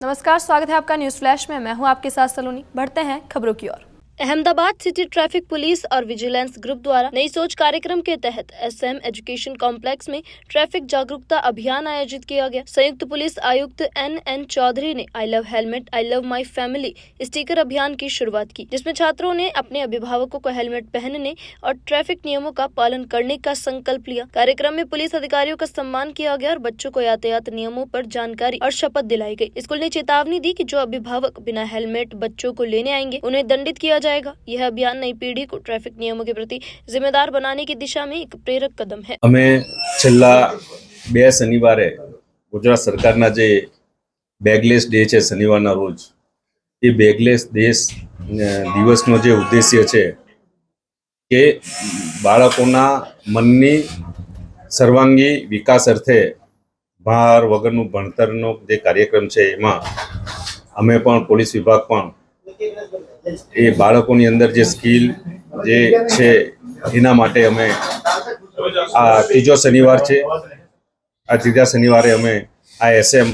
नमस्कार, स्वागत है आपका न्यूज फ्लैश में। मैं हूं आपके साथ सलोनी। बढ़ते हैं खबरों की ओर। अहमदाबाद सिटी ट्रैफिक पुलिस और विजिलेंस ग्रुप द्वारा नई सोच कार्यक्रम के तहत एसएम एजुकेशन कॉम्प्लेक्स में ट्रैफिक जागरूकता अभियान आयोजित किया गया। संयुक्त पुलिस आयुक्त एन चौधरी ने I love helmet I love my family sticker अभियान की शुरुआत की, जिसमें छात्रों ने अपने अभिभावकों को हेलमेट पहनने और ट्रैफिक नियमों का पालन करने का संकल्प लिया। कार्यक्रम में पुलिस अधिकारियों का सम्मान किया गया और बच्चों को यातायात नियमों पर जानकारी और शपथ दिलाई गई। स्कूल ने चेतावनी दी कि जो अभिभावक बिना हेलमेट बच्चों को लेने आएंगे उन्हें दंडित किया जाएगा। यह अभियान नई पीढ़ी को ट्रैफिक नियमों के प्रति जिम्मेदार बनाने की दिशा में एक प्रेरक कदम है। અમે છેલ્લા 2 શનિવારે ગુજરાત સરકારના જે બેગલેસ ડે છે શનિવારના રોજ, એ બેગલેસ દિવસનો જે ઉદ્દેશ્ય છે કે બાળકોના મનની સર્વાંગી વિકાસ અર્થે ભાર વગરનું ભણતરનો જે કાર્યક્રમ છે એમાં અમે પણ પોલીસ વિભાગ પણ એ બાળકોની અંદર જે સ્કિલ જે છે એના માટે અમે આ ત્રીજો શનિવાર છે, આ ત્રીજા શનિવારે અમે આ એસએમ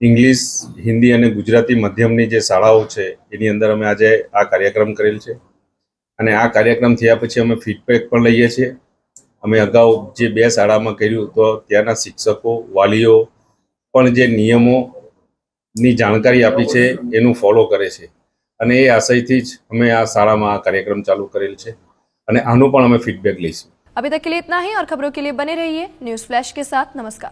ઇંગ્લિશ, હિન્દી અને ગુજરાતી માધ્યમની જે શાળાઓ છે એની અંદર અમે આજે આ કાર્યક્રમ કરેલ છે અને આ કાર્યક્રમ થયા પછી અમે ફીડબેક પણ લઈએ છીએ। અમે અગાઉ જે 2 શાળામાં કર્યું તો ત્યાંના શિક્ષકો, વાલીઓ પણ જે નિયમોની જાણકારી આપી છે એનું ફોલો કરે છે અને એ આશયથી જ અમે આ શાળામાં આ કાર્યક્રમ ચાલુ કરેલ છે અને આનું પણ અમે ફીડબેક લઈશું। अभी तक के लिए इतना ही और खबरों के लिए बने रहिए न्यूज फ्लैश के साथ। नमस्कार।